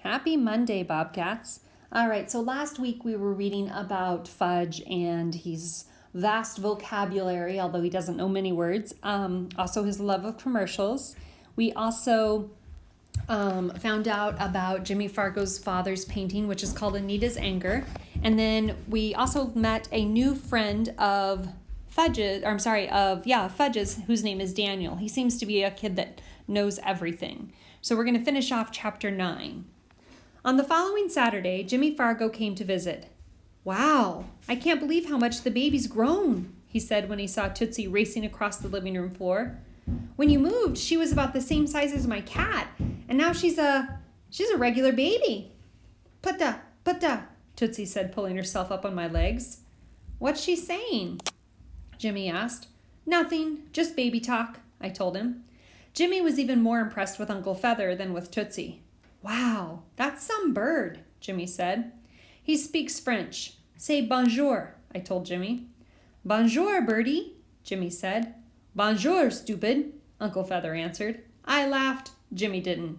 Happy Monday, Bobcats. All right, so last week we were reading about Fudge and his vast vocabulary, although he doesn't know many words. Also his love of commercials. We also found out about Jimmy Fargo's father's painting, which is called Anita's Anger. And then we also met a new friend of Fudge's, whose name is Daniel. He seems to be a kid that knows everything. So we're going to finish off chapter 9. On the following Saturday, Jimmy Fargo came to visit. "Wow, I can't believe how much the baby's grown," he said when he saw Tootsie racing across the living room floor. "When you moved, she was about the same size as my cat, and now she's a regular baby." Putta, Tootsie said, pulling herself up on my legs. "What's she saying?" Jimmy asked. "Nothing, just baby talk," I told him. Jimmy was even more impressed with Uncle Feather than with Tootsie. "Wow, that's some bird," Jimmy said. "He speaks French. Say bonjour," I told Jimmy. "Bonjour, birdie," Jimmy said. "Bonjour, stupid," Uncle Feather answered. I laughed. Jimmy didn't.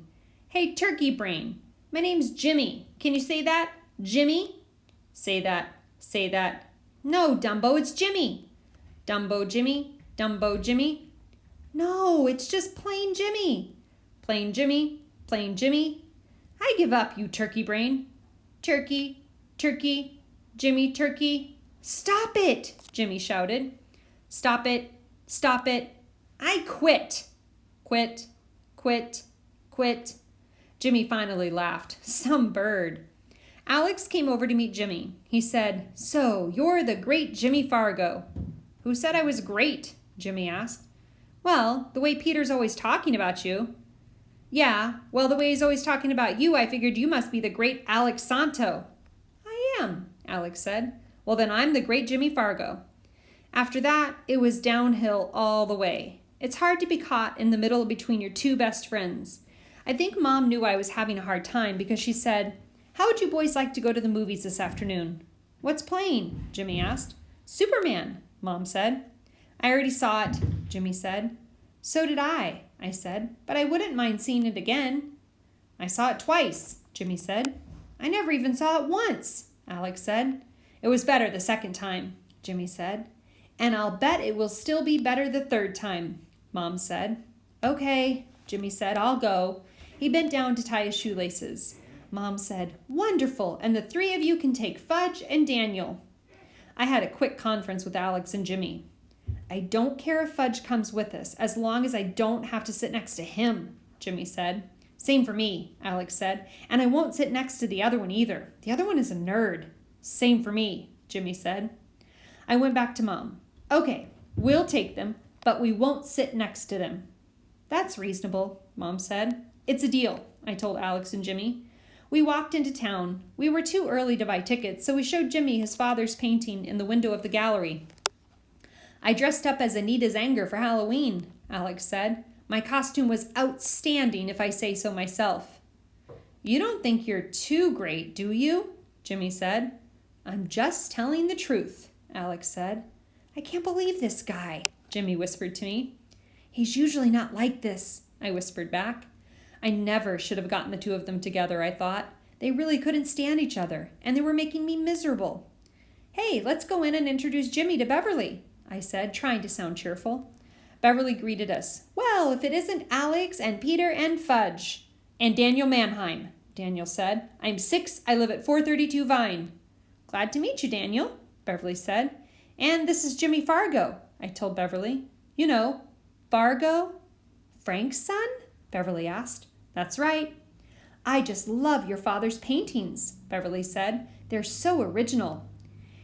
"Hey, turkey brain, my name's Jimmy. Can you say that? Jimmy?" Say that. "No, Dumbo, it's Jimmy." "Dumbo Jimmy, Dumbo Jimmy." "No, it's just plain Jimmy." "Plain Jimmy, plain Jimmy." "I give up, you turkey brain." "Turkey, Jimmy turkey." "Stop it," Jimmy shouted. Stop it. "I quit." Quit. Jimmy finally laughed. Some bird. Alex came over to meet Jimmy. He said, "So, you're the great Jimmy Fargo." "Who said I was great?" Jimmy asked. "Well, the way Peter's always talking about you." "Yeah, well, the way he's always talking about you, I figured you must be the great Alex Santo." "I am," Alex said. "Well, then I'm the great Jimmy Fargo." After that, it was downhill all the way. It's hard to be caught in the middle between your two best friends. I think Mom knew I was having a hard time because she said, "How would you boys like to go to the movies this afternoon?" "What's playing?" Jimmy asked. "Superman," Mom said. "I already saw it," Jimmy said. "So did I said, "but I wouldn't mind seeing it again." "I saw it twice," Jimmy said. "I never even saw it once," Alex said. "It was better the second time," Jimmy said. "And I'll bet it will still be better the third time," Mom said. "Okay," Jimmy said, "I'll go." He bent down to tie his shoelaces. Mom said, "Wonderful, and the three of you can take Fudge and Daniel." I had a quick conference with Alex and Jimmy. "I don't care if Fudge comes with us, as long as I don't have to sit next to him," Jimmy said. "Same for me," Alex said. "And I won't sit next to the other one either. The other one is a nerd." "Same for me," Jimmy said. I went back to Mom. "Okay, we'll take them, but we won't sit next to them." "That's reasonable," Mom said. "It's a deal," I told Alex and Jimmy. We walked into town. We were too early to buy tickets, so we showed Jimmy his father's painting in the window of the gallery. "I dressed up as Anita's Anger for Halloween," Alex said. "My costume was outstanding, if I say so myself." "You don't think you're too great, do you?" Jimmy said. "I'm just telling the truth," Alex said. "I can't believe this guy," Jimmy whispered to me. "He's usually not like this," I whispered back. I never should have gotten the two of them together, I thought. They really couldn't stand each other, and they were making me miserable. "Hey, let's go in and introduce Jimmy to Beverly," I said, trying to sound cheerful. Beverly greeted us. "Well, if it isn't Alex and Peter and Fudge." "And Daniel Mannheim," Daniel said. "I'm 6. I live at 432 Vine." "Glad to meet you, Daniel," Beverly said. "And this is Jimmy Fargo," I told Beverly. "You know, Fargo?" "Frank's son?" Beverly asked. "That's right." "I just love your father's paintings," Beverly said. "They're so original."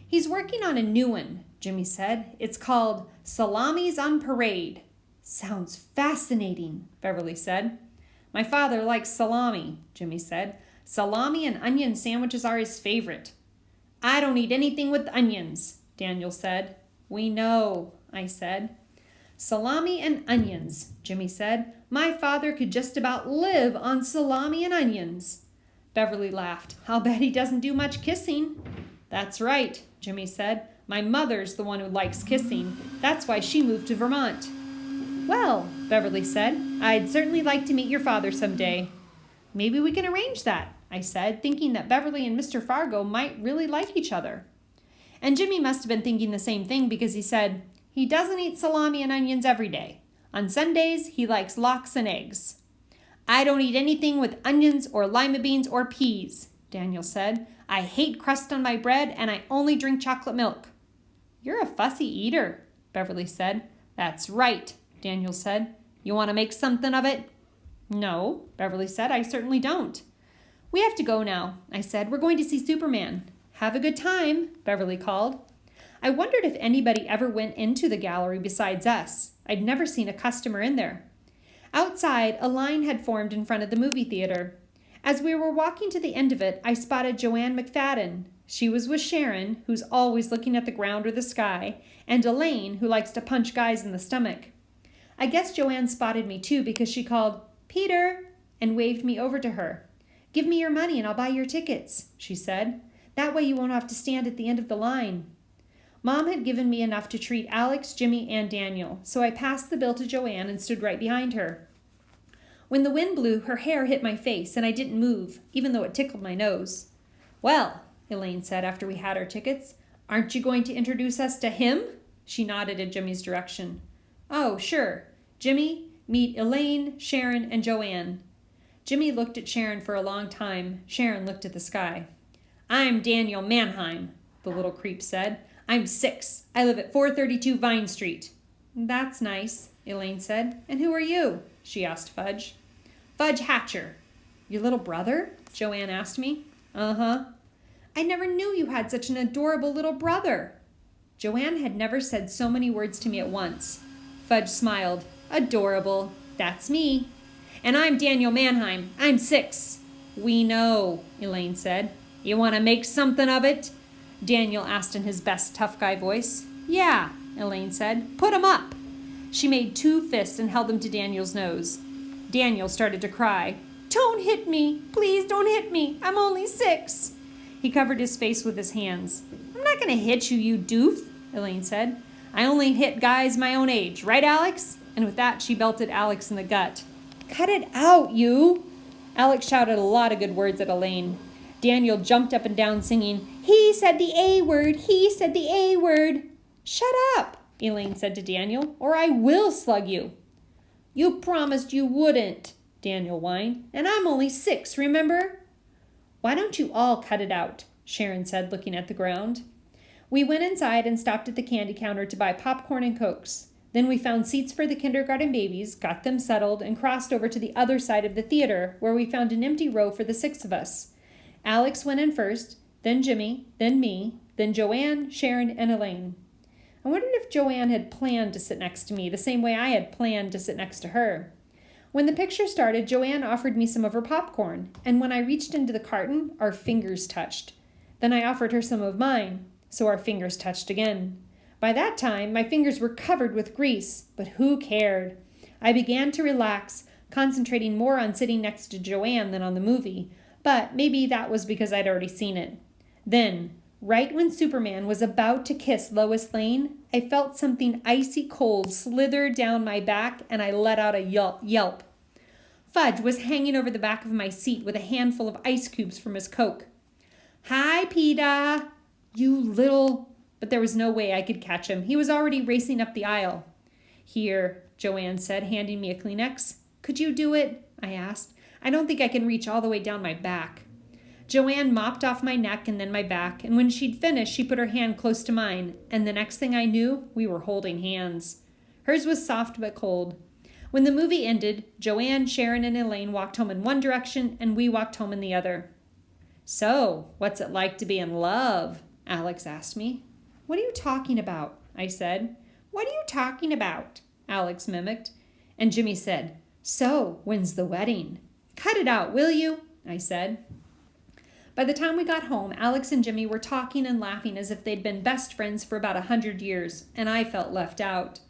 "He's working on a new one," Jimmy said. "It's called Salamis on Parade." "Sounds fascinating," Beverly said. "My father likes salami," Jimmy said. "Salami and onion sandwiches are his favorite." "I don't eat anything with onions," Daniel said. "We know," I said. "Salami and onions," Jimmy said. "My father could just about live on salami and onions." Beverly laughed. "I'll bet he doesn't do much kissing." "That's right," Jimmy said. "My mother's the one who likes kissing. That's why she moved to Vermont." "Well," Beverly said, "I'd certainly like to meet your father someday." "Maybe we can arrange that," I said, thinking that Beverly and Mr. Fargo might really like each other. And Jimmy must have been thinking the same thing because he said, he doesn't eat salami and onions every day. On Sundays, he likes lox and eggs. I don't eat anything with onions or lima beans or peas, Daniel said. I hate crust on my bread and I only drink chocolate milk. You're a fussy eater, Beverly said. That's right, Daniel said. You want to make something of it? No, Beverly said. I certainly don't. We have to go now, I said. We're going to see Superman. Have a good time, Beverly called. I wondered if anybody ever went into the gallery besides us. I'd never seen a customer in there. Outside, a line had formed in front of the movie theater. As we were walking to the end of it, I spotted Joanne McFadden. She was with Sharon, who's always looking at the ground or the sky, and Elaine, who likes to punch guys in the stomach. I guess Joanne spotted me too because she called, Peter, and waved me over to her. Give me your money and I'll buy your tickets, she said. That way you won't have to stand at the end of the line. Mom had given me enough to treat Alex, Jimmy, and Daniel, so I passed the bill to Joanne and stood right behind her. When the wind blew, her hair hit my face, and I didn't move, even though it tickled my nose. Well, Elaine said after we had our tickets, aren't you going to introduce us to him? She nodded in Jimmy's direction. Oh, sure. Jimmy, meet Elaine, Sharon, and Joanne. Jimmy looked at Sharon for a long time. Sharon looked at the sky. I'm Daniel Mannheim, the little creep said. I'm 6. I live at 432 Vine Street. That's nice, Elaine said. And who are you? She asked Fudge. Fudge Hatcher. Your little brother? Joanne asked me. Uh-huh. I never knew you had such an adorable little brother. Joanne had never said so many words to me at once. Fudge smiled. Adorable. That's me. And I'm Daniel Mannheim. I'm 6. We know, Elaine said. You want to make something of it? Daniel asked in his best tough guy voice. Yeah, Elaine said. Put 'em up. She made 2 fists and held them to Daniel's nose. Daniel started to cry. Don't hit me. Please don't hit me. I'm only 6. He covered his face with his hands. I'm not going to hit you, you doof, Elaine said. I only hit guys my own age, right, Alex? And with that, she belted Alex in the gut. Cut it out, you. Alex shouted a lot of good words at Elaine. Daniel jumped up and down singing, He said the A word, he said the A word. Shut up, Elaine said to Daniel, or I will slug you. You promised you wouldn't, Daniel whined, and I'm only 6, remember? Why don't you all cut it out, Sharon said, looking at the ground. We went inside and stopped at the candy counter to buy popcorn and Cokes. Then we found seats for the kindergarten babies, got them settled, and crossed over to the other side of the theater, where we found an empty row for the 6 of us. Alex went in first, then Jimmy, then me, then Joanne, Sharon, and Elaine. I wondered if Joanne had planned to sit next to me the same way I had planned to sit next to her. When the picture started, Joanne offered me some of her popcorn, and when I reached into the carton, our fingers touched. Then I offered her some of mine, so our fingers touched again. By that time, my fingers were covered with grease, but who cared? I began to relax, concentrating more on sitting next to Joanne than on the movie, but maybe that was because I'd already seen it. Then, right when Superman was about to kiss Lois Lane, I felt something icy cold slither down my back and I let out a yelp. Fudge was hanging over the back of my seat with a handful of ice cubes from his Coke. Hi, PETA! You little... But there was no way I could catch him. He was already racing up the aisle. Here, Joanne said, handing me a Kleenex. Could you do it? I asked. I don't think I can reach all the way down my back. Joanne mopped off my neck and then my back, and when she'd finished, she put her hand close to mine, and the next thing I knew, we were holding hands. Hers was soft but cold. When the movie ended, Joanne, Sharon, and Elaine walked home in one direction, and we walked home in the other. So, what's it like to be in love? Alex asked me. What are you talking about? I said. What are you talking about? Alex mimicked. And Jimmy said, So, when's the wedding? Cut it out, will you? I said. By the time we got home, Alex and Jimmy were talking and laughing as if they'd been best friends for about 100 years, and I felt left out.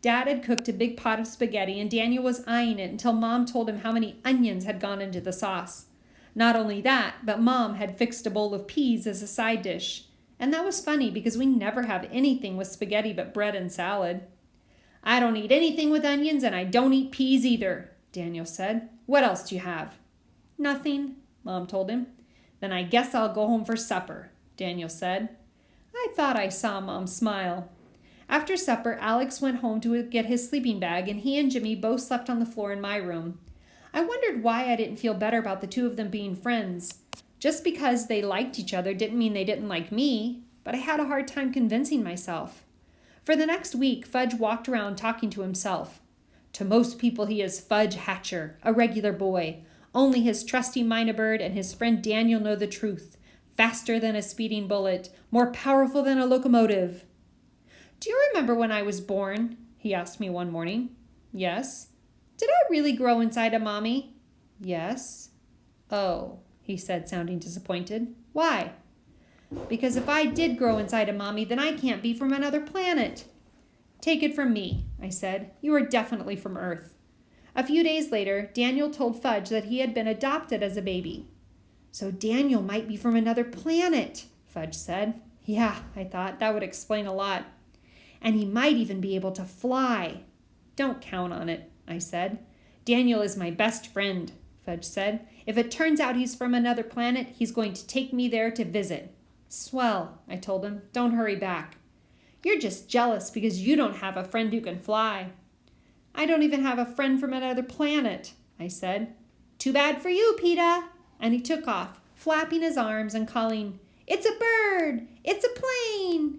Dad had cooked a big pot of spaghetti, and Daniel was eyeing it until Mom told him how many onions had gone into the sauce. Not only that, but Mom had fixed a bowl of peas as a side dish. And that was funny because we never have anything with spaghetti but bread and salad. I don't eat anything with onions, and I don't eat peas either, Daniel said. What else do you have? Nothing, Mom told him. Then I guess I'll go home for supper, Daniel said. I thought I saw Mom smile. After supper, Alex went home to get his sleeping bag, and he and Jimmy both slept on the floor in my room. I wondered why I didn't feel better about the two of them being friends. Just because they liked each other didn't mean they didn't like me, but I had a hard time convincing myself. For the next week, Fudge walked around talking to himself. To most people, he is Fudge Hatcher, a regular boy. Only his trusty mynah bird and his friend Daniel know the truth. Faster than a speeding bullet, more powerful than a locomotive. Do you remember when I was born? He asked me one morning. Yes. Did I really grow inside of Mommy? Yes. Oh, he said, sounding disappointed. Why? Because if I did grow inside of Mommy, then I can't be from another planet. Take it from me, I said. You are definitely from Earth. A few days later, Daniel told Fudge that he had been adopted as a baby. So Daniel might be from another planet, Fudge said. Yeah, I thought, that would explain a lot. And he might even be able to fly. Don't count on it, I said. Daniel is my best friend, Fudge said. If it turns out he's from another planet, he's going to take me there to visit. Swell, I told him. Don't hurry back. You're just jealous because you don't have a friend who can fly. I don't even have a friend from another planet, I said. Too bad for you, PETA. And he took off, flapping his arms and calling, It's a bird! It's a plane!